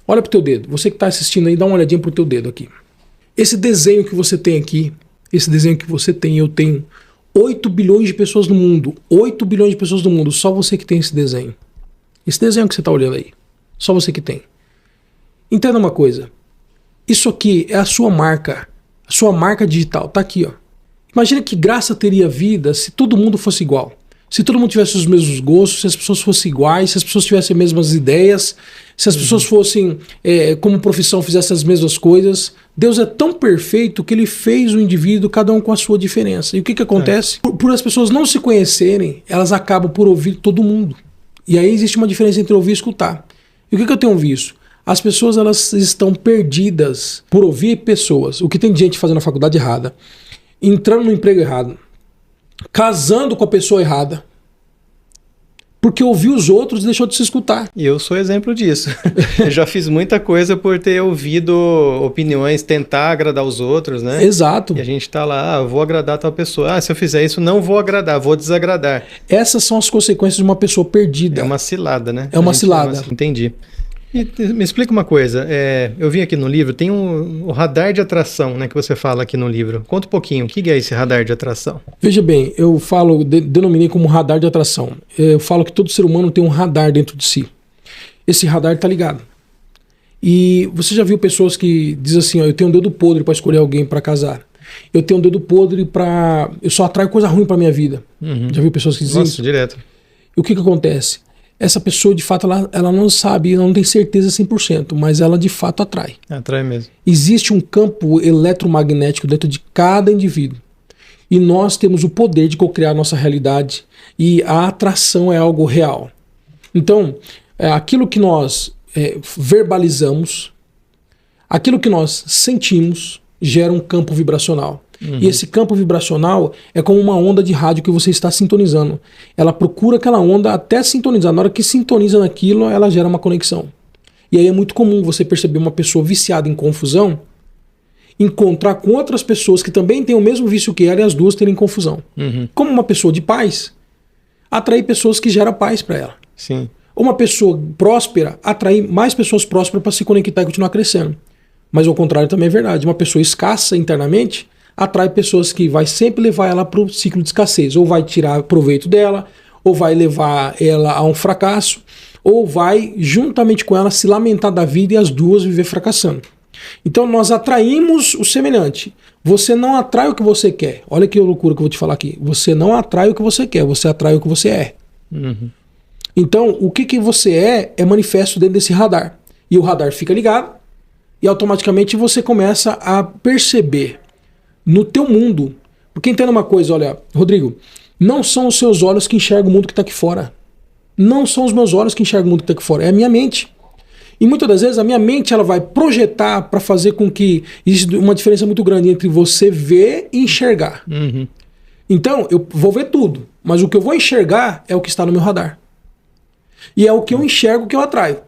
Olha pro teu dedo. Você que está assistindo aí, dá uma olhadinha pro teu dedo aqui. Esse desenho que você tem aqui, esse desenho que você tem, eu tenho 8 bilhões de pessoas no mundo. 8 bilhões de pessoas no mundo. Só você que tem esse desenho. Esse desenho que você está olhando aí. Só você que tem. Entenda uma coisa. Isso aqui é a sua marca. A sua marca digital. Tá aqui, ó. Imagina que graça teria a vida se todo mundo fosse igual. Se todo mundo tivesse os mesmos gostos, se as pessoas fossem iguais, se as pessoas tivessem as mesmas ideias, se as pessoas fossem, como profissão, fizessem as mesmas coisas. Deus é tão perfeito que ele fez o indivíduo, cada um com a sua diferença. E o que acontece? Por as pessoas não se conhecerem, elas acabam por ouvir todo mundo. E aí existe uma diferença entre ouvir e escutar. E o que eu tenho visto? As pessoas elas estão perdidas por ouvir pessoas. O que tem de gente fazendo a faculdade errada, entrando no emprego errado, casando com a pessoa errada, porque ouviu os outros e deixou de se escutar. E eu sou exemplo disso. Eu já fiz muita coisa por ter ouvido opiniões, tentar agradar os outros, né? Exato. E a gente tá lá, eu vou agradar tal pessoa. Se eu fizer isso, não vou agradar, vou desagradar. Essas são as consequências de uma pessoa perdida. É uma cilada, né? É uma cilada. Entendi. E me explica uma coisa, eu vi aqui no livro, tem o radar de atração, né, que você fala aqui no livro. Conta um pouquinho, o que é esse radar de atração? Veja bem, eu falo, denominei como radar de atração. Eu falo que todo ser humano tem um radar dentro de si. Esse radar está ligado. E você já viu pessoas que dizem assim, ó, eu tenho um dedo podre para escolher alguém para casar. Eu tenho um dedo podre para... Eu só atraio coisa ruim para minha vida. Já viu pessoas que dizem isso? Direto. E o que acontece? Essa pessoa, de fato, ela não sabe, ela não tem certeza 100%, mas ela, de fato, atrai. Atrai mesmo. Existe um campo eletromagnético dentro de cada indivíduo. E nós temos o poder de co-criar a nossa realidade. E a atração é algo real. Então, aquilo que nós verbalizamos, aquilo que nós sentimos, gera um campo vibracional. E esse campo vibracional é como uma onda de rádio que você está sintonizando. Ela procura aquela onda até sintonizar. Na hora que sintoniza naquilo, ela gera uma conexão. E aí é muito comum você perceber uma pessoa viciada em confusão encontrar com outras pessoas que também têm o mesmo vício que ela e as duas terem confusão. Como uma pessoa de paz, atrair pessoas que geram paz para ela. Sim. Uma pessoa próspera, atrair mais pessoas prósperas para se conectar e continuar crescendo. Mas ao contrário também é verdade. Uma pessoa escassa internamente atrai pessoas que vai sempre levar ela para o ciclo de escassez. Ou vai tirar proveito dela, ou vai levar ela a um fracasso, ou vai, juntamente com ela, se lamentar da vida e as duas viver fracassando. Então nós atraímos o semelhante. Você não atrai o que você quer. Olha que loucura que eu vou te falar aqui. Você não atrai o que você quer, você atrai o que você é. Então o que você é manifesto dentro desse radar. E o radar fica ligado e automaticamente você começa a perceber no teu mundo. Porque entenda uma coisa, olha, Rodrigo, não são os seus olhos que enxergam o mundo que está aqui fora. Não são os meus olhos que enxergam o mundo que está aqui fora, é a minha mente. E muitas das vezes a minha mente ela vai projetar para fazer com que exista uma diferença muito grande entre você ver e enxergar. Então, eu vou ver tudo, mas o que eu vou enxergar é o que está no meu radar. E é o que eu enxergo que eu atraio.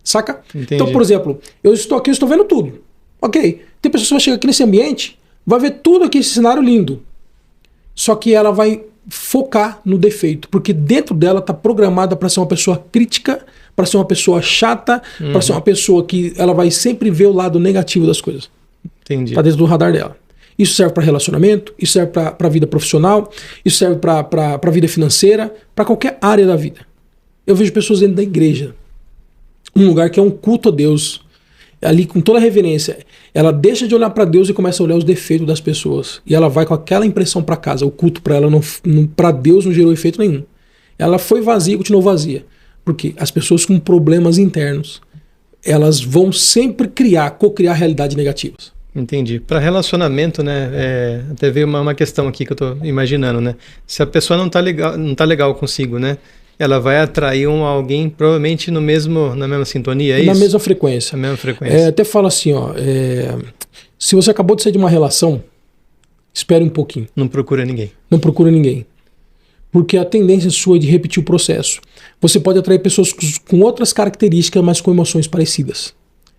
Saca? Entendi. Então, por exemplo, eu estou aqui, eu estou vendo tudo. Ok, tem pessoas que vão chegar aqui nesse ambiente, vai ver tudo aqui, esse cenário lindo. Só que ela vai focar no defeito, porque dentro dela está programada para ser uma pessoa crítica, para ser uma pessoa chata, para ser uma pessoa que ela vai sempre ver o lado negativo das coisas. Entendi. Está dentro do radar dela. Isso serve para relacionamento, isso serve para a vida profissional, isso serve para a vida financeira, para qualquer área da vida. Eu vejo pessoas dentro da igreja, um lugar que é um culto a Deus, ali com toda a reverência, ela deixa de olhar para Deus e começa a olhar os defeitos das pessoas. E ela vai com aquela impressão para casa. O culto para ela, para Deus, não gerou efeito nenhum. Ela foi vazia e continuou vazia. Porque as pessoas com problemas internos, elas vão sempre co-criar realidades negativas. Entendi. Para relacionamento, né? Até veio uma questão aqui que eu estou imaginando, né? Se a pessoa não tá legal consigo, né? Ela vai atrair alguém provavelmente na mesma sintonia, é isso? Na mesma frequência. Na mesma frequência. Até falo assim, ó, se você acabou de sair de uma relação, espere um pouquinho. Não procura ninguém. Não procura ninguém. Porque a tendência sua é de repetir o processo. Você pode atrair pessoas com outras características, mas com emoções parecidas.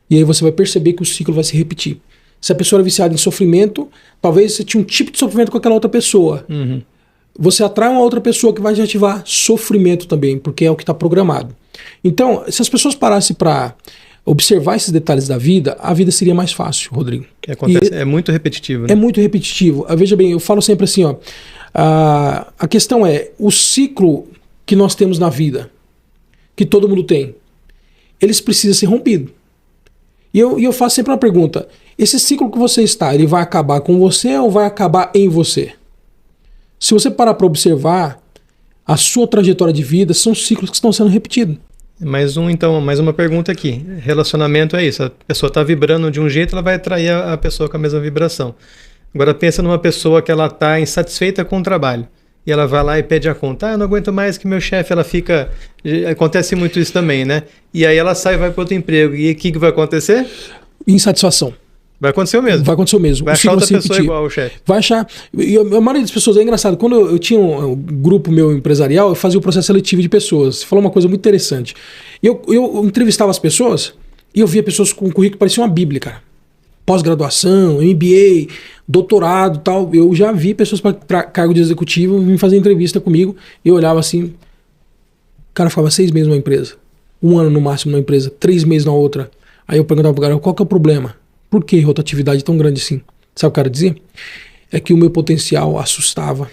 E aí você vai perceber que o ciclo vai se repetir. Se a pessoa era viciada em sofrimento, talvez você tinha um tipo de sofrimento com aquela outra pessoa. Você atrai uma outra pessoa que vai te ativar sofrimento também, porque é o que está programado. Então, se as pessoas parassem para observar esses detalhes da vida, a vida seria mais fácil, Rodrigo. É muito repetitivo, né? É muito repetitivo. Veja bem, eu falo sempre assim, ó, a questão é, o ciclo que nós temos na vida, que todo mundo tem, eles precisam ser rompidos. E eu faço sempre uma pergunta, esse ciclo que você está, ele vai acabar com você ou vai acabar em você? Se você parar para observar, a sua trajetória de vida são ciclos que estão sendo repetidos. Mais uma pergunta aqui. Relacionamento é isso. A pessoa está vibrando de um jeito, ela vai atrair a pessoa com a mesma vibração. Agora pensa numa pessoa que ela está insatisfeita com o trabalho. E ela vai lá e pede a conta. Eu não aguento mais que meu chefe, ela fica... Acontece muito isso também, né? E aí ela sai e vai para outro emprego. E o que vai acontecer? Insatisfação. Vai acontecer o mesmo. Vai acontecer o mesmo. Vai achar outra pessoa igual o chefe. Vai achar... E a maioria das pessoas... É engraçado. Quando eu tinha um grupo meu empresarial, eu fazia o processo seletivo de pessoas. Você falou uma coisa muito interessante. Eu entrevistava as pessoas e eu via pessoas com um currículo que parecia uma bíblia, cara. Pós-graduação, MBA, doutorado e tal. Eu já vi pessoas para cargo de executivo vir fazer entrevista comigo. Eu olhava assim... O cara ficava 6 meses numa empresa. 1 ano no máximo numa empresa. 3 meses na outra. Aí eu perguntava pro cara, qual que é o problema? Por que rotatividade tão grande assim? Sabe o que o cara dizia? É que o meu potencial assustava.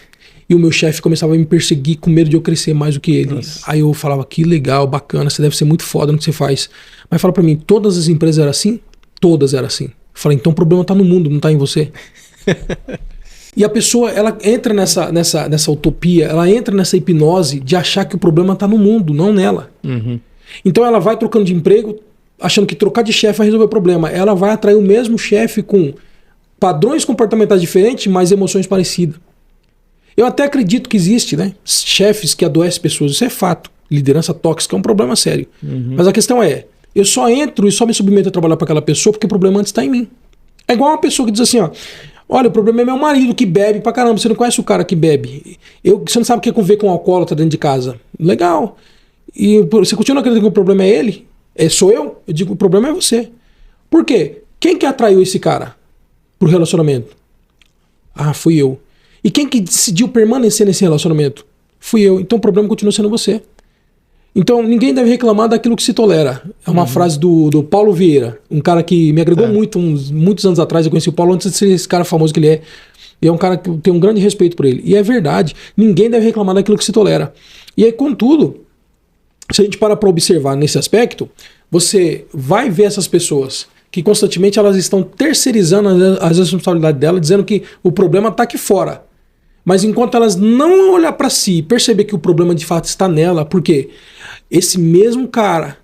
E o meu chefe começava a me perseguir com medo de eu crescer mais do que ele. Nossa. Aí eu falava, que legal, bacana, você deve ser muito foda no que você faz. Mas fala pra mim, todas as empresas eram assim? Todas eram assim. Eu falei, então o problema tá no mundo, não tá em você. E a pessoa, ela entra nessa utopia, ela entra nessa hipnose de achar que o problema tá no mundo, não nela. Uhum. Então ela vai trocando de emprego, achando que trocar de chefe vai resolver o problema. Ela vai atrair o mesmo chefe com padrões comportamentais diferentes, mas emoções parecidas. Eu até acredito que existe, né? Chefes que adoecem pessoas, isso é fato. Liderança tóxica é um problema sério. Uhum. Mas a questão é, eu só entro e só me submeto a trabalhar para aquela pessoa porque o problema antes está em mim. É igual uma pessoa que diz assim, ó, olha, o problema é meu marido que bebe pra caramba, você não conhece o cara que bebe. Você não sabe o que é conviver com um alcoólatra dentro de casa. Legal. E você continua acreditando que o problema é ele? Sou eu? Eu digo, o problema é você. Por quê? Quem que atraiu esse cara pro relacionamento? Ah, fui eu. E quem que decidiu permanecer nesse relacionamento? Fui eu. Então o problema continua sendo você. Então ninguém deve reclamar daquilo que se tolera. É uma frase do Paulo Vieira, um cara que me agregou muito, muitos anos atrás. Eu conheci o Paulo antes de ser esse cara famoso que ele é. E é um cara que eu tenho um grande respeito por ele. E é verdade, ninguém deve reclamar daquilo que se tolera. E aí, contudo, se a gente para observar nesse aspecto, você vai ver essas pessoas que constantemente elas estão terceirizando as responsabilidades dela, dizendo que o problema está aqui fora. Mas enquanto elas não olhar para si e perceber que o problema de fato está nela, porque esse mesmo cara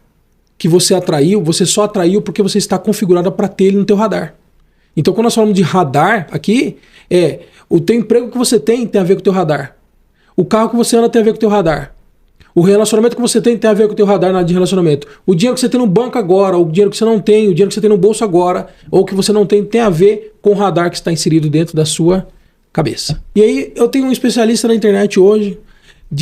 que você atraiu, você só atraiu porque você está configurada para ter ele no teu radar. Então quando nós falamos de radar aqui, o teu emprego que você tem a ver com o teu radar. O carro que você anda tem a ver com o teu radar. O relacionamento que você tem a ver com o teu radar de relacionamento. O dinheiro que você tem no banco agora, o dinheiro que você não tem, o dinheiro que você tem no bolso agora, ou que você não tem a ver com o radar que está inserido dentro da sua cabeça. E aí eu tenho um especialista na internet hoje,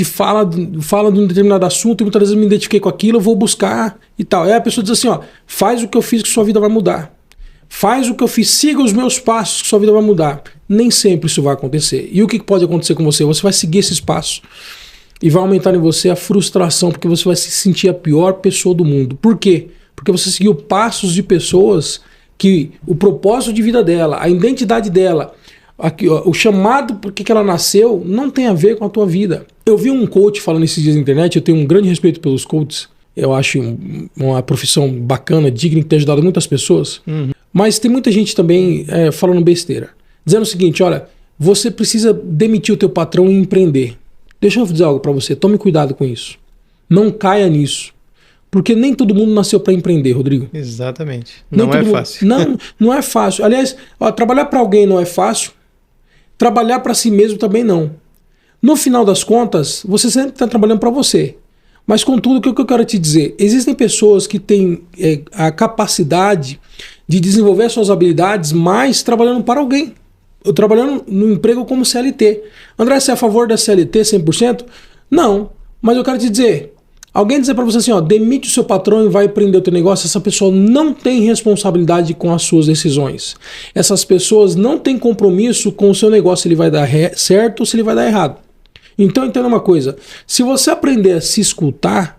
fala de um determinado assunto, e muitas vezes eu me identifiquei com aquilo, eu vou buscar e tal. Aí a pessoa diz assim, ó, faz o que eu fiz que sua vida vai mudar. Faz o que eu fiz, siga os meus passos que sua vida vai mudar. Nem sempre isso vai acontecer. E o que pode acontecer com você? Você vai seguir esses passos. E vai aumentar em você a frustração, porque você vai se sentir a pior pessoa do mundo. Por quê? Porque você seguiu passos de pessoas que o propósito de vida dela, a identidade dela, o chamado por que ela nasceu, não tem a ver com a tua vida. Eu vi um coach falando esses dias na internet, eu tenho um grande respeito pelos coaches, eu acho uma profissão bacana, digna, que tem ajudado muitas pessoas, mas tem muita gente também falando besteira, dizendo o seguinte, olha, você precisa demitir o teu patrão e empreender. Deixa eu dizer algo para você, tome cuidado com isso. Não caia nisso. Porque nem todo mundo nasceu para empreender, Rodrigo. Exatamente. Não é fácil. Não é fácil. Aliás, trabalhar para alguém não é fácil. Trabalhar para si mesmo também não. No final das contas, você sempre está trabalhando para você. Mas contudo, o que eu quero te dizer? Existem pessoas que têm a capacidade de desenvolver suas habilidades mais trabalhando para alguém. Eu trabalhando no emprego como CLT. André, você é a favor da CLT 100%? Não, mas eu quero te dizer, alguém dizer para você assim, ó, demite o seu patrão e vai empreender o teu negócio, essa pessoa não tem responsabilidade com as suas decisões. Essas pessoas não têm compromisso com o seu negócio, se ele vai dar certo ou se ele vai dar errado. Então entenda uma coisa, se você aprender a se escutar,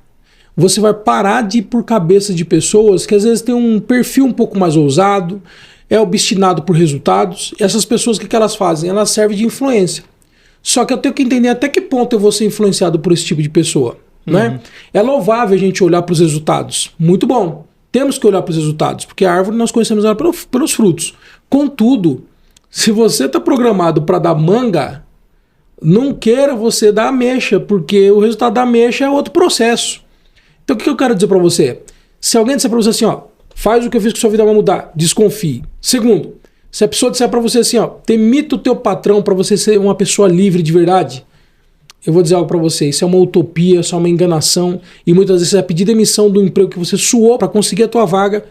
você vai parar de ir por cabeça de pessoas que às vezes têm um perfil um pouco mais ousado, é obstinado por resultados. E essas pessoas, o que elas fazem? Elas servem de influência. Só que eu tenho que entender até que ponto eu vou ser influenciado por esse tipo de pessoa. Né? É louvável a gente olhar para os resultados. Muito bom. Temos que olhar para os resultados, porque a árvore nós conhecemos ela pelos frutos. Contudo, se você está programado para dar manga, não queira você dar ameixa, porque o resultado da ameixa é outro processo. Então o que eu quero dizer para você? Se alguém disser para você assim, ó, faz o que eu fiz que sua vida vai mudar, desconfie. Segundo, se a pessoa disser para você assim, ó, demita o teu patrão para você ser uma pessoa livre de verdade, eu vou dizer algo para você, isso é uma utopia, isso é uma enganação, e muitas vezes você vai pedir demissão do emprego que você suou para conseguir a tua vaga,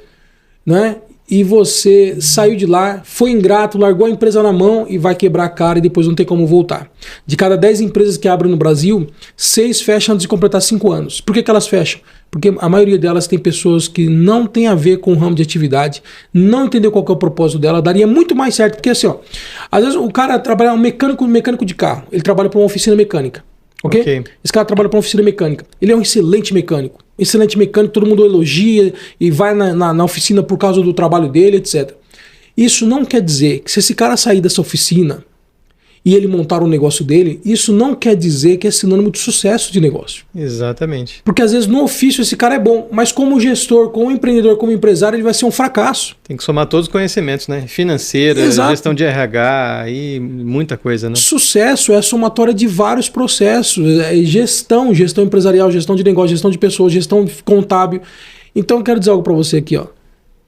né? E você saiu de lá, foi ingrato, largou a empresa na mão e vai quebrar a cara e depois não tem como voltar. De cada 10 empresas que abrem no Brasil, 6 fecham antes de completar 5 anos. Por que elas fecham? Porque a maioria delas tem pessoas que não tem a ver com o ramo de atividade, não entendeu qual que é o propósito dela, daria muito mais certo, porque assim, ó, às vezes o cara trabalha um mecânico de carro, ele trabalha para uma oficina mecânica. Okay? Esse cara trabalha para uma oficina mecânica. Ele é um excelente mecânico. Excelente mecânico, todo mundo elogia e vai na oficina por causa do trabalho dele, etc. Isso não quer dizer que se esse cara sair dessa oficina e ele montar um negócio dele, isso não quer dizer que é sinônimo de sucesso de negócio. Exatamente. Porque às vezes no ofício esse cara é bom, mas como gestor, como empreendedor, como empresário, ele vai ser um fracasso. Tem que somar todos os conhecimentos, né? Financeira, Exato. Gestão de RH e muita coisa, né? Sucesso é a somatória de vários processos. É gestão empresarial, gestão de negócio, gestão de pessoas, gestão contábil. Então eu quero dizer algo para você aqui, ó.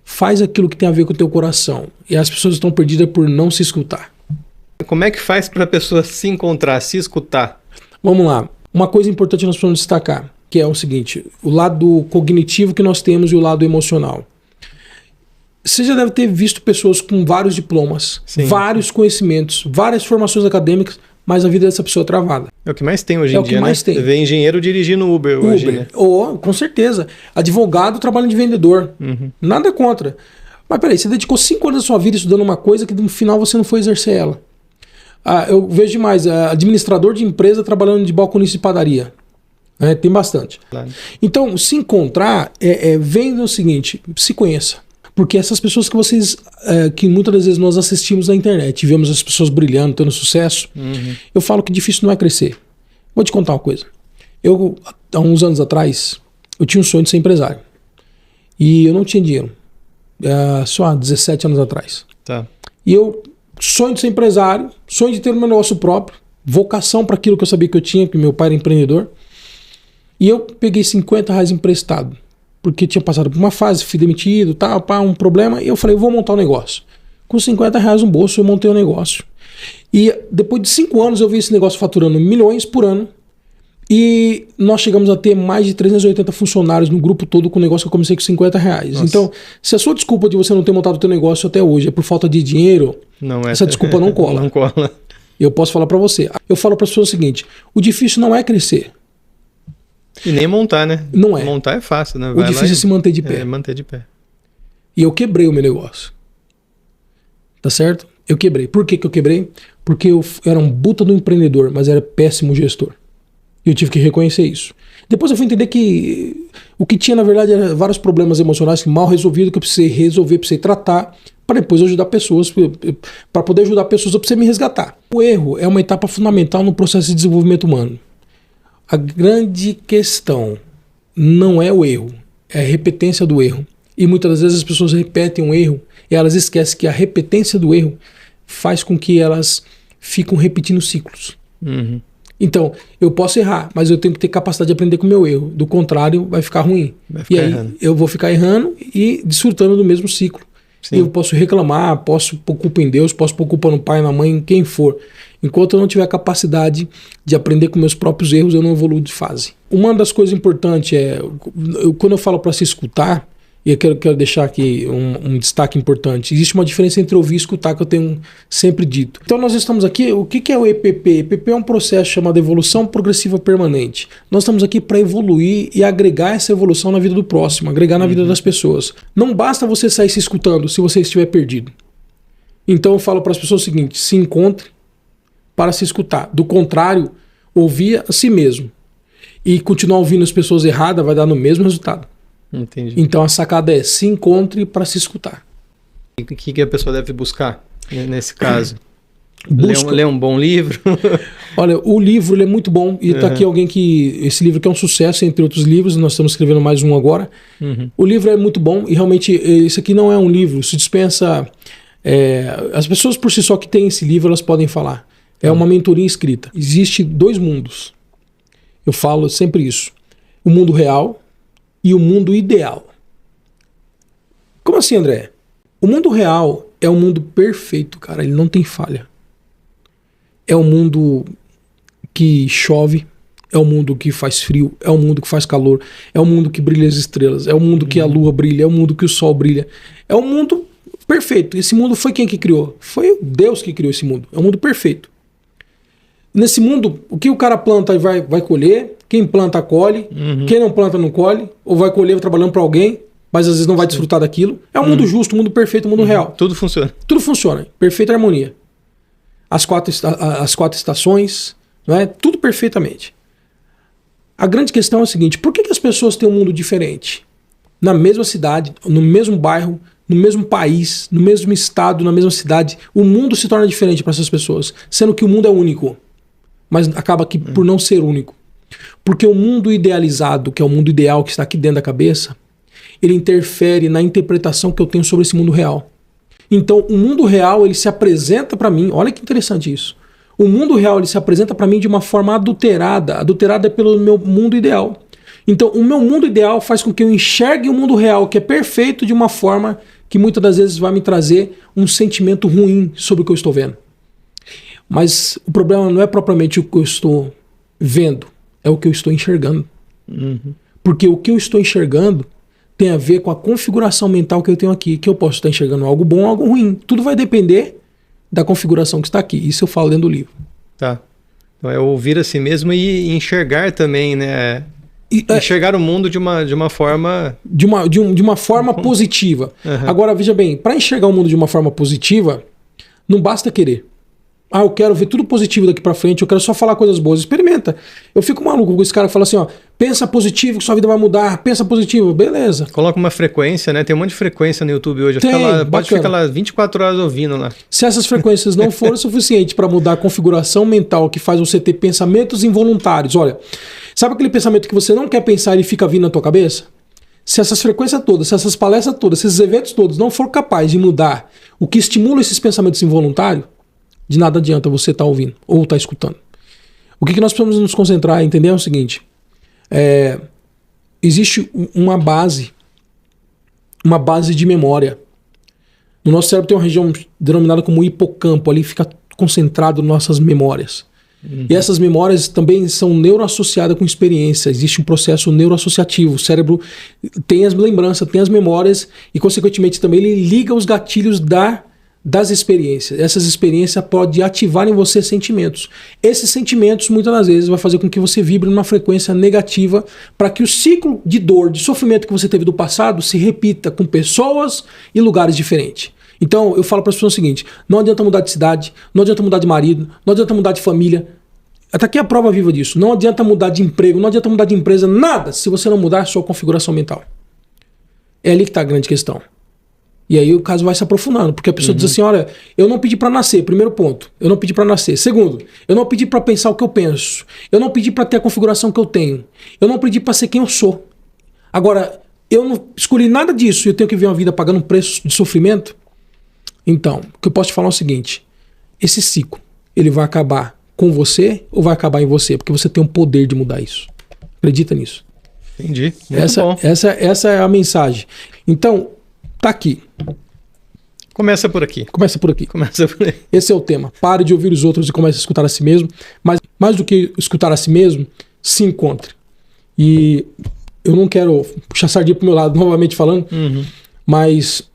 Faz aquilo que tem a ver com o teu coração. E as pessoas estão perdidas por não se escutar. Como é que faz para a pessoa se encontrar, se escutar? Vamos lá. Uma coisa importante nós precisamos destacar, que é o seguinte, o lado cognitivo que nós temos e o lado emocional. Você já deve ter visto pessoas com vários diplomas, Sim. vários conhecimentos, várias formações acadêmicas, mas a vida dessa pessoa é travada. É o que mais tem hoje em dia, É o que mais tem. Você vê engenheiro dirigindo Uber hoje, né? Com certeza. Advogado trabalhando de vendedor. Nada contra. Mas peraí, você dedicou 5 anos da sua vida estudando uma coisa que no final você não foi exercer ela. Eu vejo demais, administrador de empresa trabalhando de balconista de padaria. Tem bastante. Claro. Então, se encontrar, vem do seguinte, se conheça. Porque essas pessoas que vocês, que muitas das vezes nós assistimos na internet, vemos as pessoas brilhando, tendo sucesso, eu falo que difícil não é crescer. Vou te contar uma coisa. Eu, há uns anos atrás, eu tinha um sonho de ser empresário. E eu não tinha dinheiro. Só há 17 anos atrás. Tá. E eu... sonho de ser empresário, sonho de ter um meu negócio próprio, vocação para aquilo que eu sabia que eu tinha, porque meu pai era empreendedor. E eu peguei R$50 emprestado, porque tinha passado por uma fase, fui demitido, um problema, e eu falei, eu vou montar um negócio. Com R$50 no bolso, eu montei um negócio. E depois de 5 anos, eu vi esse negócio faturando milhões por ano, e nós chegamos a ter mais de 380 funcionários no grupo todo com o negócio que eu comecei com R$50. Nossa. Então, se a sua desculpa de você não ter montado o teu negócio até hoje é por falta de dinheiro, essa desculpa não cola. Não cola. Eu posso falar para você. Eu falo para as pessoas o seguinte, o difícil não é crescer. E nem montar, né? Não é. Montar é fácil, né? O difícil é se manter de pé. Manter de pé. E eu quebrei o meu negócio. Tá certo? Eu quebrei. Por que eu quebrei? Porque eu era um puta do empreendedor, mas era péssimo gestor. E eu tive que reconhecer isso. Depois eu fui entender que o que tinha, na verdade, era vários problemas emocionais mal resolvidos que eu precisei resolver, precisei tratar, para depois ajudar pessoas. Para poder ajudar pessoas, eu precisei me resgatar. O erro é uma etapa fundamental no processo de desenvolvimento humano. A grande questão não é o erro, é a repetência do erro. E muitas vezes as pessoas repetem um erro e elas esquecem que a repetência do erro faz com que elas ficam repetindo ciclos. Então, eu posso errar, mas eu tenho que ter capacidade de aprender com o meu erro. Do contrário, vai ficar ruim. E aí eu vou ficar errando e desfrutando do mesmo ciclo. Sim. Eu posso reclamar, posso pôr culpa em Deus, posso pôr culpa no pai, na mãe, em quem for. Enquanto eu não tiver a capacidade de aprender com meus próprios erros, eu não evoluo de fase. Uma das coisas importantes quando eu falo para se escutar, e eu quero deixar aqui um destaque importante, existe uma diferença entre ouvir e escutar que eu tenho sempre dito. Então nós estamos aqui, o que é o EPP? EPP é um processo chamado Evolução Progressiva Permanente. Nós estamos aqui para evoluir e agregar essa evolução na vida do próximo, agregar na vida das pessoas. Não basta você sair se escutando se você estiver perdido. Então eu falo para as pessoas o seguinte, se encontre para se escutar. Do contrário, ouvir a si mesmo. e continuar ouvindo as pessoas erradas vai dar no mesmo resultado. Entendi. Então a sacada é: se encontre para se escutar. O que a pessoa deve buscar nesse caso? Busca. Ler um bom livro? Olha, o livro ele é muito bom. E tá aqui alguém que... Esse livro que é um sucesso, entre outros livros. Nós estamos escrevendo mais um agora. O livro é muito bom. E realmente, isso aqui não é um livro. Se dispensa... as pessoas por si só que têm esse livro, elas podem falar. É uma mentoria escrita. Existe 2 mundos. Eu falo sempre isso. O mundo real e o mundo ideal. Como assim, André? O mundo real é um mundo perfeito, cara. Ele não tem falha. É um mundo que chove, é um mundo que faz frio, é um mundo que faz calor, é um mundo que brilha as estrelas, é um mundo que a lua brilha, é um mundo que o sol brilha. É um mundo perfeito. Esse mundo foi quem que criou? Foi Deus que criou esse mundo. É um mundo perfeito. Nesse mundo, o que o cara planta vai colher, quem planta colhe, quem não planta não colhe, ou vai colher trabalhando para alguém, mas às vezes não vai desfrutar daquilo. É um mundo justo, um mundo perfeito, um mundo real. Tudo funciona. Tudo funciona. Perfeita harmonia. As 4 estações, não é? Tudo perfeitamente. A grande questão é o seguinte: por que as pessoas têm um mundo diferente? Na mesma cidade, no mesmo bairro, no mesmo país, no mesmo estado, na mesma cidade, o mundo se torna diferente para essas pessoas, sendo que o mundo é único, mas acaba aqui por não ser único. Porque o mundo idealizado, que é o mundo ideal que está aqui dentro da cabeça, ele interfere na interpretação que eu tenho sobre esse mundo real. Então, o mundo real, ele se apresenta para mim, olha que interessante isso. O mundo real, ele se apresenta para mim de uma forma adulterada. Adulterada pelo meu mundo ideal. Então, o meu mundo ideal faz com que eu enxergue o mundo real, que é perfeito, de uma forma que muitas das vezes vai me trazer um sentimento ruim sobre o que eu estou vendo. Mas o problema não é propriamente o que eu estou vendo, é o que eu estou enxergando. Porque o que eu estou enxergando tem a ver com a configuração mental que eu tenho aqui, que eu posso estar enxergando algo bom ou algo ruim. Tudo vai depender da configuração que está aqui. Isso eu falo dentro do livro. Tá. Então é ouvir a si mesmo e enxergar também, né? Enxergar o mundo de uma forma... De uma forma positiva. Agora, veja bem, para enxergar o mundo de uma forma positiva, não basta querer. Eu quero ver tudo positivo daqui pra frente, eu quero só falar coisas boas. Experimenta. Eu fico maluco com esse cara que fala assim, pensa positivo que sua vida vai mudar, pensa positivo, beleza. Coloca uma frequência, né? Tem um monte de frequência no YouTube hoje. Pode ficar lá 24 horas ouvindo lá. Se essas frequências não forem suficientes para mudar a configuração mental que faz você ter pensamentos involuntários, olha, sabe aquele pensamento que você não quer pensar e fica vindo na tua cabeça? Se essas frequências todas, se essas palestras todas, se esses eventos todos não for capaz de mudar o que estimula esses pensamentos involuntários, de nada adianta você estar ouvindo ou estar escutando. O que nós precisamos nos concentrar e entender é o seguinte: existe uma base de memória. No nosso cérebro tem uma região denominada como hipocampo, ali fica concentrado nossas memórias. E essas memórias também são neuroassociadas com experiência. Existe um processo neuroassociativo. O cérebro tem as lembranças, tem as memórias e, consequentemente, também ele liga os gatilhos das experiências. Essas experiências podem ativar em você sentimentos. Esses sentimentos, muitas das vezes, vai fazer com que você vibre numa frequência negativa para que o ciclo de dor, de sofrimento que você teve do passado se repita com pessoas e lugares diferentes. Então, eu falo para as pessoas o seguinte: não adianta mudar de cidade, não adianta mudar de marido, não adianta mudar de família. Até aqui é a prova viva disso. Não adianta mudar de emprego, não adianta mudar de empresa, nada, se você não mudar a sua configuração mental. É ali que está a grande questão. E aí o caso vai se aprofundando, porque a pessoa diz assim: olha, eu não pedi para nascer, primeiro ponto, eu não pedi para nascer. Segundo, eu não pedi para pensar o que eu penso. Eu não pedi para ter a configuração que eu tenho. Eu não pedi para ser quem eu sou. Agora, eu não escolhi nada disso e eu tenho que viver uma vida pagando um preço de sofrimento. Então, o que eu posso te falar é o seguinte: esse ciclo, ele vai acabar com você ou vai acabar em você? Porque você tem o poder de mudar isso. Acredita nisso. Entendi. Muito bom. Essa é a mensagem. Então, tá aqui. Começa por aqui. Começa por aqui. Começa por aí. Esse é o tema. Pare de ouvir os outros e comece a escutar a si mesmo. Mas mais do que escutar a si mesmo, se encontre. E eu não quero puxar sardinha pro meu lado, novamente falando, mas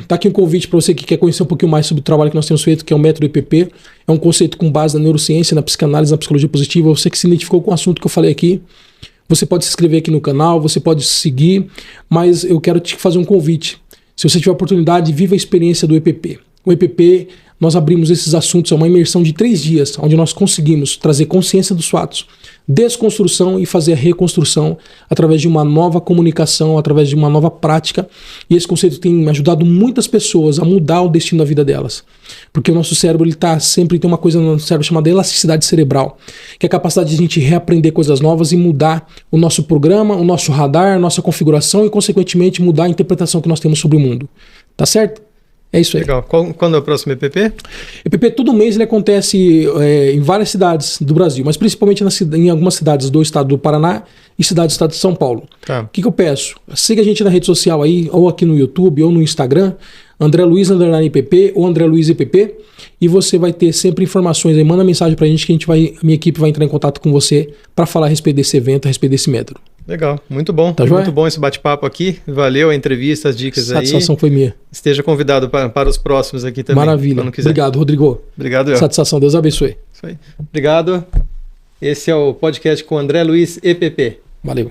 tá aqui um convite para você que quer conhecer um pouquinho mais sobre o trabalho que nós temos feito, que é o método EPP. É um conceito com base na neurociência, na psicanálise, na psicologia positiva. Você que se identificou com o assunto que eu falei aqui, você pode se inscrever aqui no canal, você pode seguir, mas eu quero te fazer um convite. Se você tiver a oportunidade, viva a experiência do EPP. O EPP, nós abrimos esses assuntos, é uma imersão de 3 dias, onde nós conseguimos trazer consciência dos fatos, desconstrução e fazer a reconstrução através de uma nova comunicação, através de uma nova prática. E esse conceito tem ajudado muitas pessoas a mudar o destino da vida delas. Porque o nosso cérebro, ele sempre tem uma coisa no cérebro chamada elasticidade cerebral, que é a capacidade de a gente reaprender coisas novas e mudar o nosso programa, o nosso radar, a nossa configuração e, consequentemente, mudar a interpretação que nós temos sobre o mundo. Tá certo? É isso aí. Legal. Quando é o próximo EPP? EPP todo mês ele acontece em várias cidades do Brasil, mas principalmente em algumas cidades do estado do Paraná e cidades do estado de São Paulo. Tá. O que eu peço? Siga a gente na rede social aí, ou aqui no YouTube, ou no Instagram, André Luiz _EPP ou André Luiz EPP, e você vai ter sempre informações aí. Manda mensagem pra gente que a minha equipe vai entrar em contato com você para falar a respeito desse evento, a respeito desse método. Legal, muito bom. Tá muito joia? bom esse bate-papo aqui. Valeu a entrevista, as dicas aí. Satisfação foi minha. Esteja convidado para os próximos aqui também. Maravilha. Quando quiser. Obrigado, Rodrigo. Obrigado, eu. Satisfação. Deus abençoe. Isso aí. Obrigado. Esse é o podcast com André Luiz EPP. Valeu.